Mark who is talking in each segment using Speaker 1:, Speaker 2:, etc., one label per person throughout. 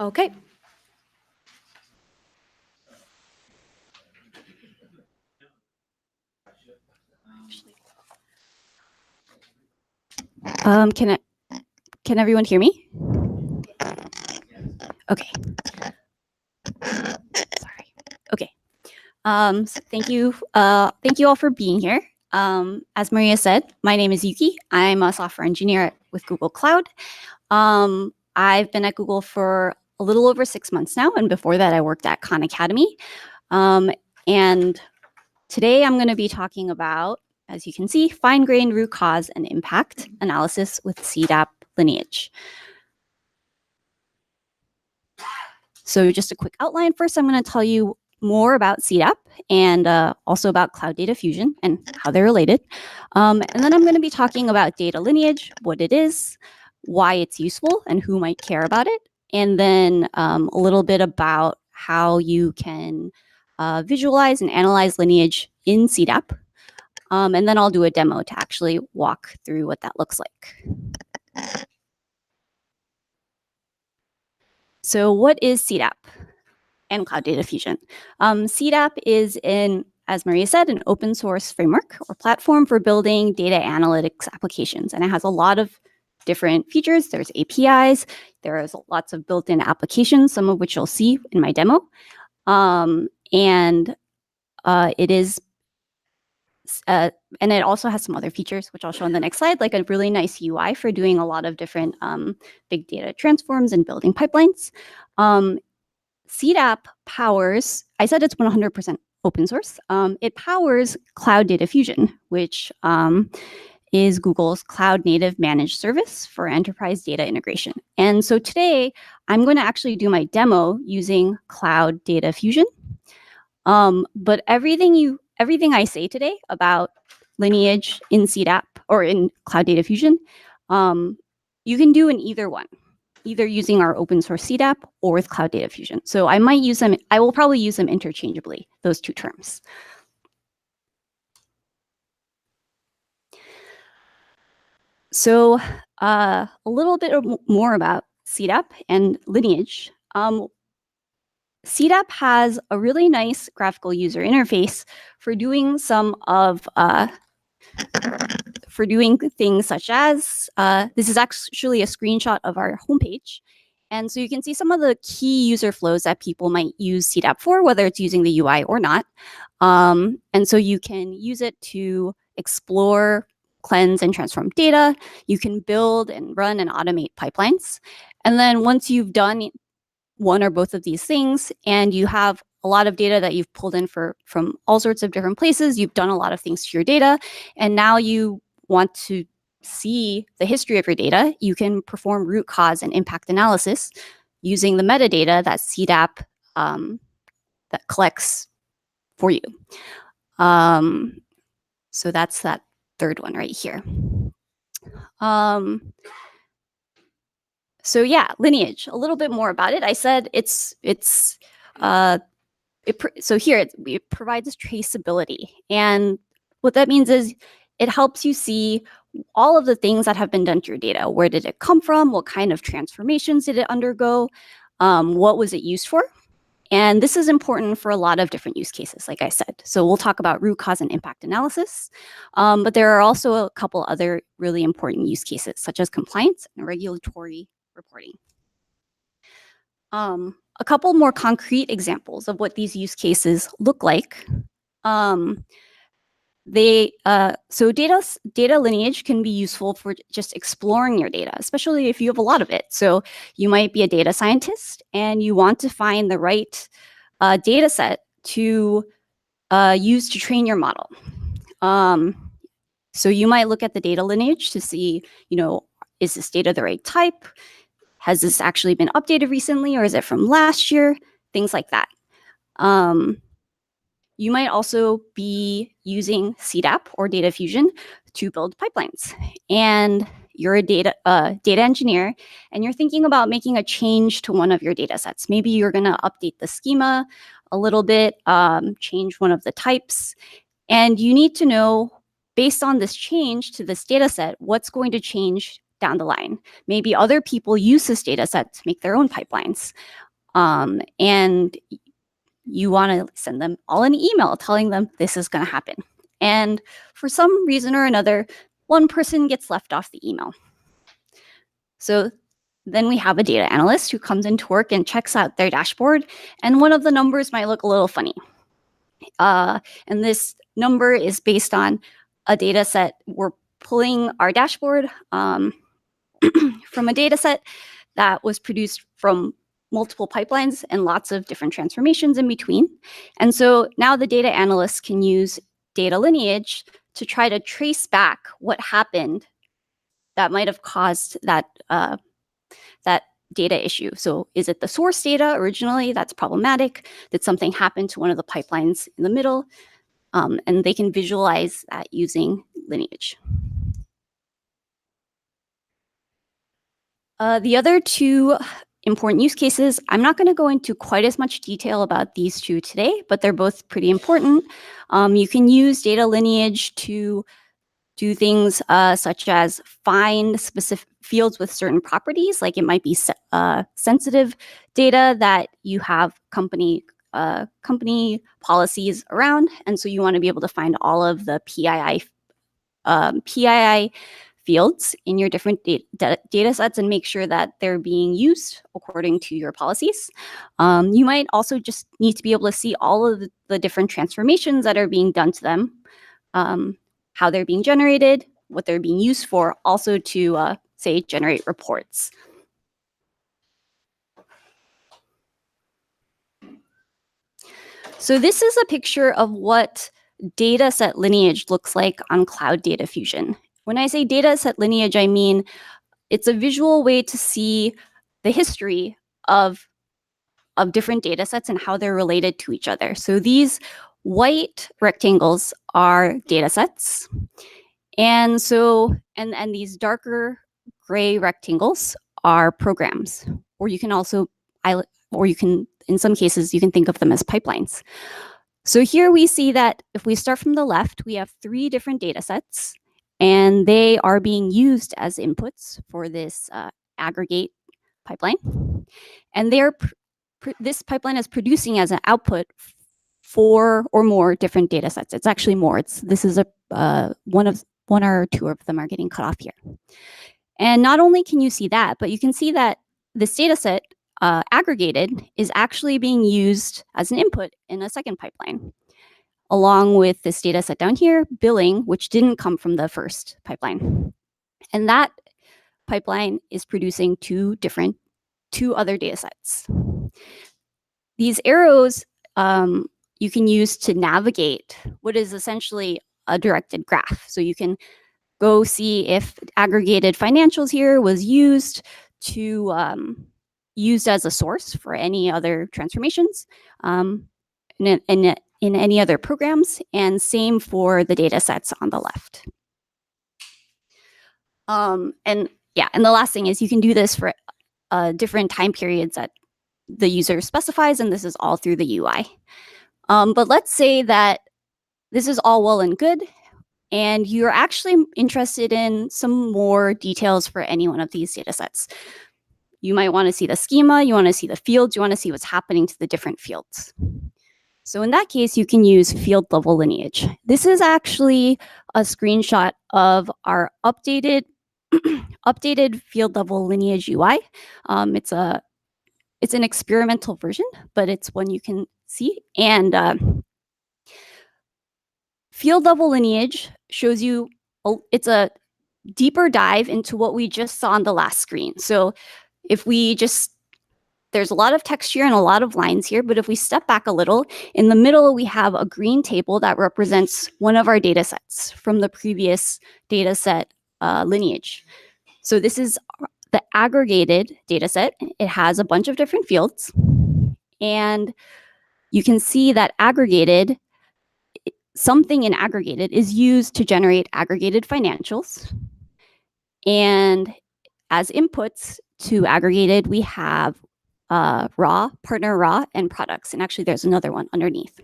Speaker 1: Okay. Can everyone hear me? Okay. Sorry. Okay. So thank you all for being here. As Maria said, my name is Yuki. I'm a software engineer with Google Cloud. I've been at Google for a little over 6 months now, and before that, I worked at Khan Academy. And today, I'm going to be talking about, as you can see, fine-grained root cause and impact analysis with CDAP Lineage. So just a quick outline. First, I'm going to tell you more about CDAP and also about Cloud Data Fusion and how they're related. And then I'm going to be talking about data lineage, what it is, why it's useful, and who might care about it. And then a little bit about how you can visualize and analyze lineage in CDAP. And then I'll do a demo to actually walk through what that looks like. So what is CDAP and Cloud Data Fusion? CDAP is, as Maria said, an open source framework or platform for building data analytics applications. And it has a lot of different features. There's APIs. There's lots of built-in applications, some of which you'll see in my demo. And it also has some other features, which I'll show on the next slide, like a really nice UI for doing a lot of different big data transforms and building pipelines. CDAP powers, I said it's 100% open source. It powers Cloud Data Fusion, which is Google's cloud native managed service for enterprise data integration. And so today, I'm going to actually do my demo using Cloud Data Fusion. But everything I say today about lineage in CDAP or in Cloud Data Fusion, you can do in either one, either using our open source CDAP or with Cloud Data Fusion. So I will probably use them interchangeably, those two terms. So a little bit more about CDAP and lineage. CDAP has a really nice graphical user interface for doing things such as, this is actually a screenshot of our homepage. And so you can see some of the key user flows that people might use CDAP for, whether it's using the UI or not. And so you can use it to explore, cleanse, and transform data. You can build and run and automate pipelines. And then once you've done one or both of these things, and you have a lot of data that you've pulled in from all sorts of different places, you've done a lot of things to your data, and now you want to see the history of your data, you can perform root cause and impact analysis using the metadata that CDAP that collects for you. So that's that third one right here. So yeah, lineage, a little bit more about it. I said so here it provides traceability. And what that means is it helps you see all of the things that have been done to your data. Where did it come from? What kind of transformations did it undergo? What was it used for? And this is important for a lot of different use cases, like I said. So we'll talk about root cause and impact analysis. But there are also a couple other really important use cases, such as compliance and regulatory reporting. A couple more concrete examples of what these use cases look like. So data lineage can be useful for just exploring your data, especially if you have a lot of it. So you might be a data scientist and you want to find the right data set to use to train your model. So you might look at the data lineage to see, is this data the right type? Has this actually been updated recently, or is it from last year? Things like that. You might also be using CDAP or Data Fusion to build pipelines. And you're a data engineer, and you're thinking about making a change to one of your data sets. Maybe you're going to update the schema a little bit, change one of the types. And you need to know, based on this change to this data set, what's going to change down the line. Maybe other people use this data set to make their own pipelines. And you want to send them all an email telling them this is going to happen. And for some reason or another, one person gets left off the email. So then we have a data analyst who comes into work and checks out their dashboard, and one of the numbers might look a little funny. And this number is based on a data set. We're pulling our dashboard from a data set that was produced from multiple pipelines and lots of different transformations in between. And so now the data analyst can use data lineage to try to trace back what happened that might have caused that data issue. So is it the source data originally that's problematic? Did something happen to one of the pipelines in the middle? And they can visualize that using lineage. The other two important use cases, I'm not going to go into quite as much detail about these two today, but they're both pretty important. You can use data lineage to do things such as find specific fields with certain properties, like it might be sensitive data that you have company policies around, and so you want to be able to find all of the PII fields in your different data sets and make sure that they're being used according to your policies. You might also just need to be able to see all of the different transformations that are being done to them, how they're being generated, what they're being used for, also to, say, generate reports. So this is a picture of what data set lineage looks like on Cloud Data Fusion. When I say data set lineage, I mean it's a visual way to see the history of different data sets and how they're related to each other. So these white rectangles are data sets. And so, and these darker gray rectangles are programs, or you can also, in some cases, you can think of them as pipelines. So here we see that if we start from the left, we have 3 different data sets, and they are being used as inputs for this aggregate pipeline. And this pipeline is producing as an output 4 or more different data sets. It's actually more. This is one or 2 of them are getting cut off here. And not only can you see that, but you can see that this data set aggregated is actually being used as an input in a second pipeline, along with this data set down here, billing, which didn't come from the first pipeline. And that pipeline is producing 2 other data sets. These arrows you can use to navigate what is essentially a directed graph. So you can go see if aggregated financials here was used as a source for any other transformations in any other programs, and same for the data sets on the left. And the last thing is you can do this for different time periods that the user specifies, and this is all through the UI. But let's say that this is all well and good, and you're actually interested in some more details for any one of these data sets. You might want to see the schema, you want to see the fields, you want to see what's happening to the different fields. So in that case, you can use field level lineage. This is actually a screenshot of our updated field level lineage UI. It's an experimental version, but it's one you can see. And field level lineage shows you, it's a deeper dive into what we just saw on the last screen. So if we there's a lot of text here and a lot of lines here, but if we step back a little, in the middle, we have a green table that represents one of our data sets from the previous data set lineage. So this is the aggregated data set. It has a bunch of different fields, and you can see that something in aggregated is used to generate aggregated financials. And as inputs to aggregated, we have raw, partner raw, and products. And actually, there's another one underneath.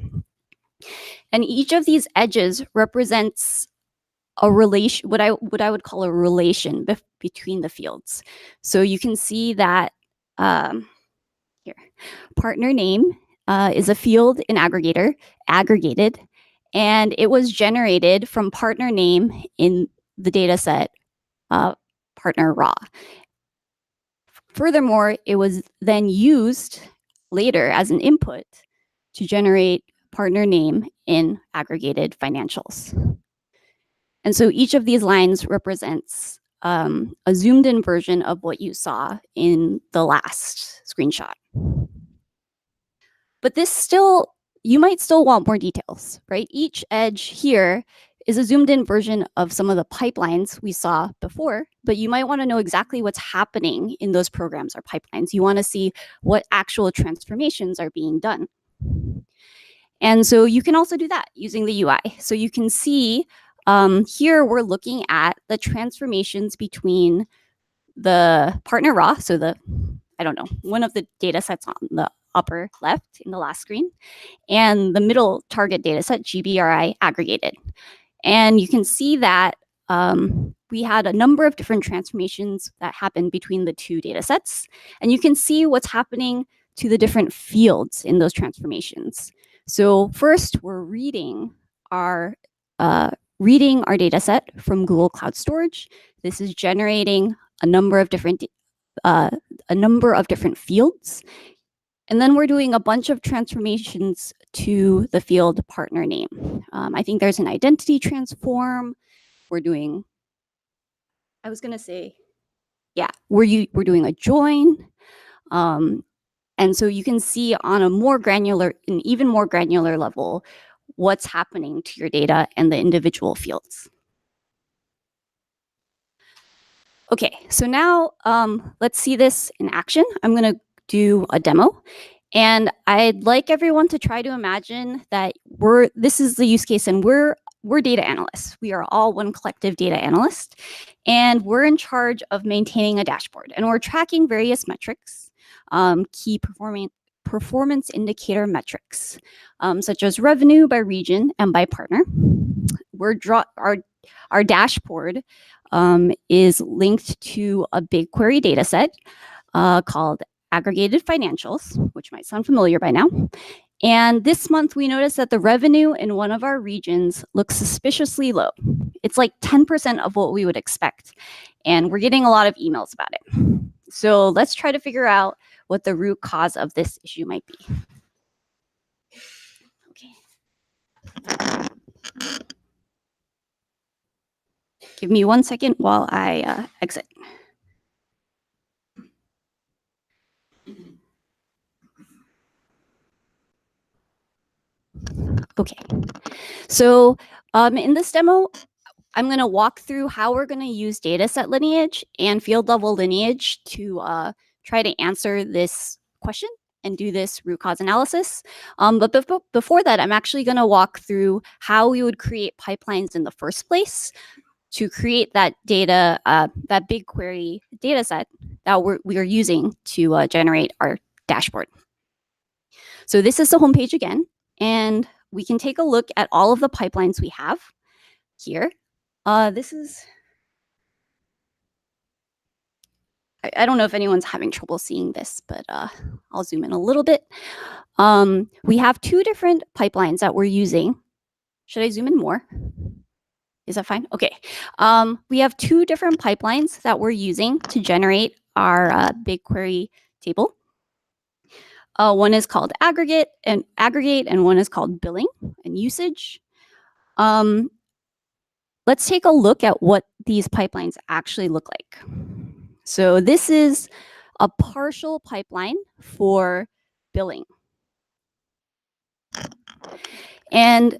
Speaker 1: And each of these edges represents a relation, what I would call a relation between the fields. So you can see that here, partner name is a field in aggregated, and it was generated from partner name in the data set partner raw. Furthermore, it was then used later as an input to generate partner name in aggregated financials. And so each of these lines represents a zoomed in version of what you saw in the last screenshot. But this still, you might still want more details, right? Each edge here is a zoomed in version of some of the pipelines we saw before, but you might want to know exactly what's happening in those programs or pipelines. You want to see what actual transformations are being done. And so you can also do that using the UI. So you can see here we're looking at the transformations between the partner raw, so the, I don't know, one of the data sets on the upper left in the last screen, and the middle target data set, GBRI aggregated. And you can see that we had a number of different transformations that happened between the two data sets. And you can see what's happening to the different fields in those transformations. So first, we're reading our data set from Google Cloud Storage. This is generating a number of different fields. And then we're doing a bunch of transformations to the field partner name. I think there's an identity transform. We're doing, I was gonna say, yeah, we're doing a join. And so you can see on a more granular, an even more granular level, what's happening to your data and the individual fields. Okay, so now let's see this in action. I'm gonna do a demo. And I'd like everyone to try to imagine that this is the use case, and we're data analysts. We are all one collective data analyst, and we're in charge of maintaining a dashboard. And we're tracking various metrics, key performance indicator metrics, such as revenue by region and by partner. Our dashboard is linked to a BigQuery data set called aggregated financials, which might sound familiar by now. And this month, we noticed that the revenue in one of our regions looks suspiciously low. It's like 10% of what we would expect. And we're getting a lot of emails about it. So let's try to figure out what the root cause of this issue might be. Okay. Give me 1 second while I exit. Okay, so in this demo, I'm going to walk through how we're going to use data set lineage and field level lineage to try to answer this question and do this root cause analysis. But before that, I'm actually going to walk through how we would create pipelines in the first place to create that data, that BigQuery data set that we are using to generate our dashboard. So this is the homepage again, and we can take a look at all of the pipelines we have here. This is, I don't know if anyone's having trouble seeing this, but I'll zoom in a little bit. We have two different pipelines that we're using. Should I zoom in more? Is that fine? Okay. We have two different pipelines that we're using to generate our BigQuery table. One is called aggregate, and one is called billing and usage. Let's take a look at what these pipelines actually look like. So this is a partial pipeline for billing. And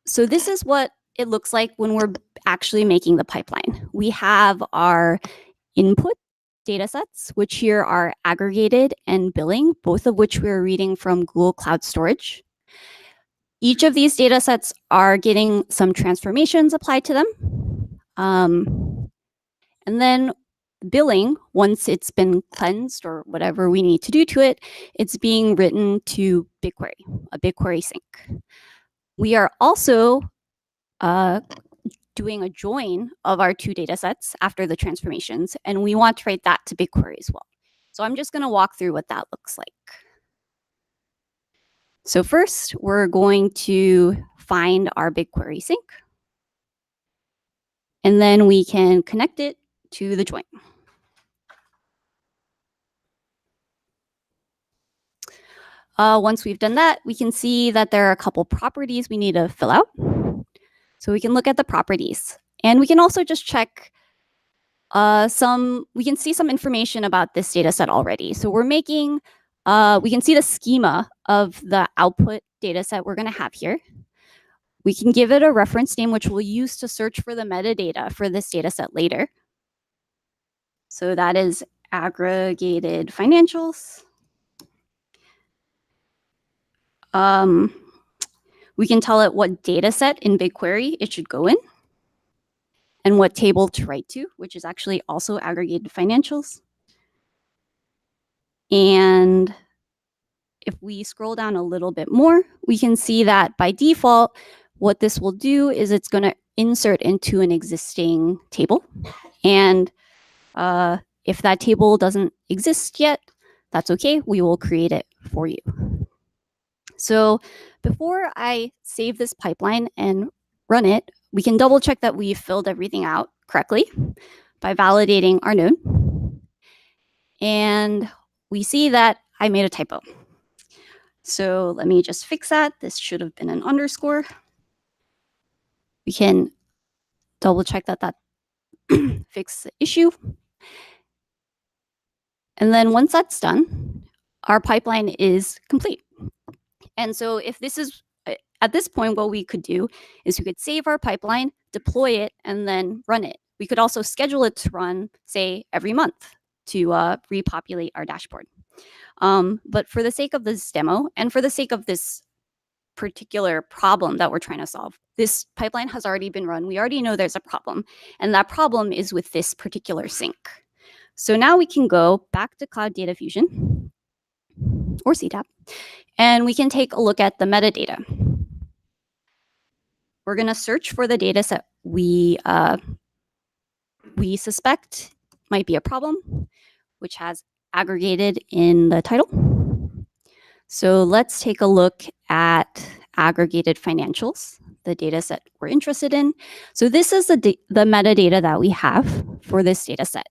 Speaker 1: so this is what it looks like when we're actually making the pipeline. We have our input data sets, which here are aggregated and billing, both of which we're reading from Google Cloud Storage. Each of these data sets are getting some transformations applied to them. And then billing, once it's been cleansed or whatever we need to do to it, it's being written to BigQuery, a BigQuery sync. We are also doing a join of our two data sets after the transformations, and we want to write that to BigQuery as well. So I'm just going to walk through what that looks like. So first, we're going to find our BigQuery sync, and then we can connect it to the join. Once we've done that, we can see that there are a couple properties we need to fill out. So we can look at the properties, and we can also just check we can see some information about this data set already. So we're making, we can see the schema of the output data set we're going to have here. We can give it a reference name, which we'll use to search for the metadata for this data set later. So that is aggregated financials. We can tell it what data set in BigQuery it should go in, and what table to write to, which is actually also aggregated financials. And if we scroll down a little bit more, we can see that by default, what this will do is it's going to insert into an existing table. And if that table doesn't exist yet, that's okay. We will create it for you. So before I save this pipeline and run it, we can double check that we've filled everything out correctly by validating our node. And we see that I made a typo. So let me just fix that. This should have been an underscore. We can double check that that fixed the issue. And then once that's done, our pipeline is complete. And so if this is, at this point, what we could do is we could save our pipeline, deploy it, and then run it. We could also schedule it to run, say, every month to repopulate our dashboard. But for the sake of this demo, and for the sake of this particular problem that we're trying to solve, this pipeline has already been run. We already know there's a problem, and that problem is with this particular sync. So now we can go back to Cloud Data Fusion, or CDAP, and we can take a look at the metadata. We're going to search for the data set we suspect might be a problem, which has aggregated in the title. So let's take a look at aggregated financials, the data set we're interested in. So this is the metadata that we have for this data set.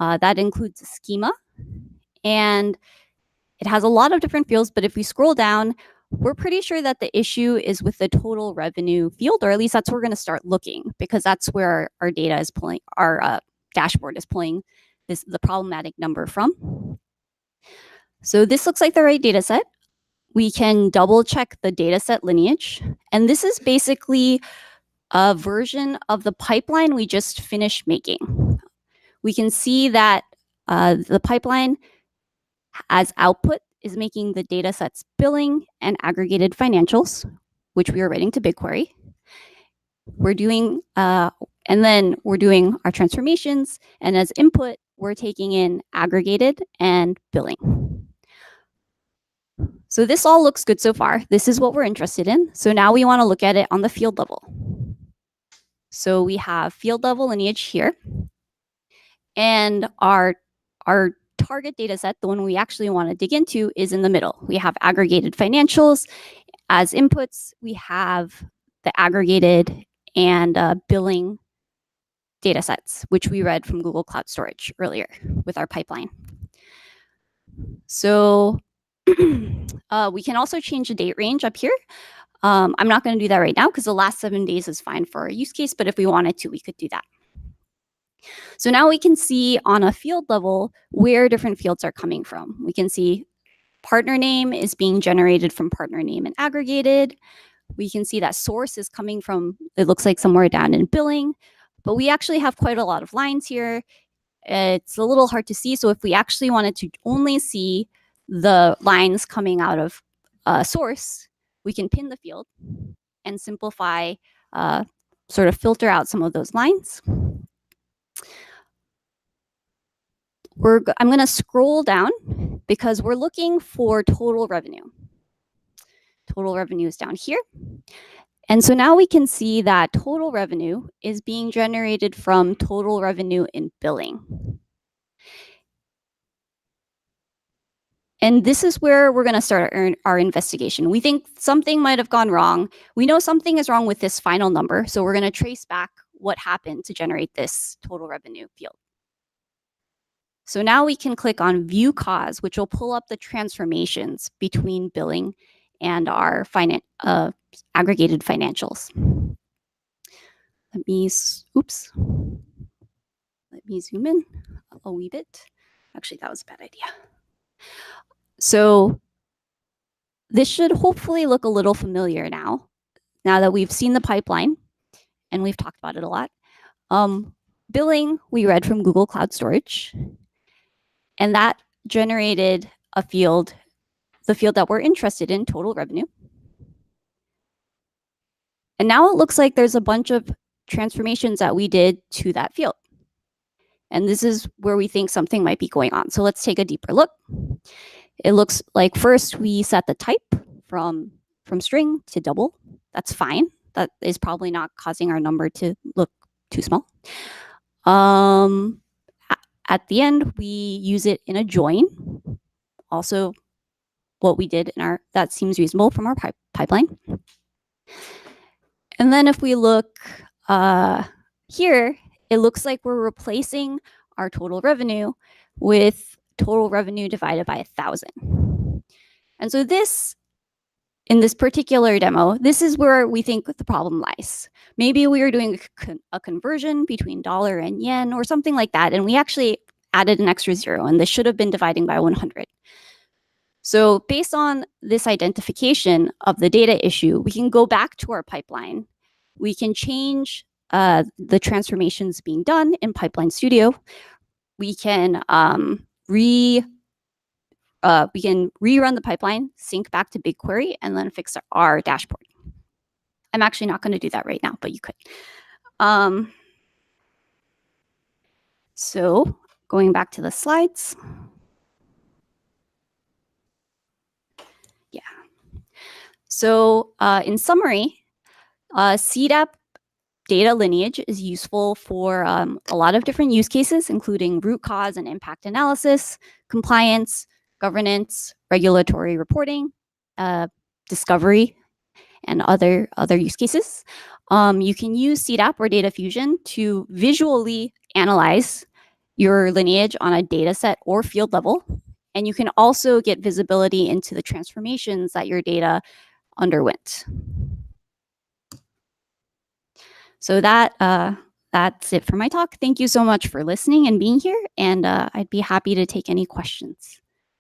Speaker 1: That includes a schema, and it has a lot of different fields, but if we scroll down, we're pretty sure that the issue is with the total revenue field, or at least that's where we're going to start looking, because that's where our data is pulling, our dashboard is pulling the problematic number from. So this looks like the right data set. We can double check the data set lineage. And this is basically a version of the pipeline we just finished making. We can see that the pipeline as output is making the data sets billing and aggregated financials, which we are writing to BigQuery. We're doing, and then we're doing our transformations. And as input, we're taking in aggregated and billing. So this all looks good so far. This is what we're interested in. So now we want to look at it on the field level. So we have field level lineage here. And our target data set, the one we actually want to dig into, is in the middle. We have aggregated financials. As inputs, we have the aggregated and billing data sets, which we read from Google Cloud Storage earlier with our pipeline. So we can also change the date range up here. I'm not going to do that right now because the last 7 days is fine for our use case, but if we wanted to, we could do that. So now we can see on a field level where different fields are coming from. We can see partner name is being generated from partner name and aggregated. We can see that source is coming from, it looks like somewhere down in billing, but we actually have quite a lot of lines here. It's a little hard to see. So if we actually wanted to only see the lines coming out of source, we can pin the field and simplify, sort of filter out some of those lines. I'm going to scroll down because we're looking for total revenue. Total revenue is down here. And so now we can see that total revenue is being generated from total revenue in billing. And this is where we're going to start our investigation. We think something might have gone wrong. We know something is wrong with this final number, so we're going to trace back what happened to generate this total revenue field. So now we can click on View Cause, which will pull up the transformations between billing and our aggregated financials. Let me zoom in a wee bit. Actually, that was a bad idea. So this should hopefully look a little familiar now that we've seen the pipeline and we've talked about it a lot. Billing, we read from Google Cloud Storage, and that generated a field, the field that we're interested in, total revenue. And now it looks like there's a bunch of transformations that we did to that field. And this is where we think something might be going on. So let's take a deeper look. It looks like first we set the type from string to double. That's fine. That is probably not causing our number to look too small. At the end, we use it in a join. Also, what we did that seems reasonable from our pipeline. And then if we look here, it looks like we're replacing our total revenue with total revenue divided by 1,000. And so in this particular demo, this is where we think the problem lies. Maybe we were doing a conversion between dollar and yen or something like that, and we actually added an extra 0, and this should have been dividing by 100. So based on this identification of the data issue, we can go back to our pipeline. We can change the transformations being done in Pipeline Studio. We can rerun the pipeline, sync back to BigQuery, and then fix our dashboard. I'm actually not going to do that right now, but you could. So going back to the slides. Yeah. So in summary, CDAP data lineage is useful for a lot of different use cases, including root cause and impact analysis, compliance, governance, regulatory reporting, discovery, and other use cases. You can use CDAP or Data Fusion to visually analyze your lineage on a data set or field level. And you can also get visibility into the transformations that your data underwent. So that's it for my talk. Thank you so much for listening and being here, and I'd be happy to take any questions.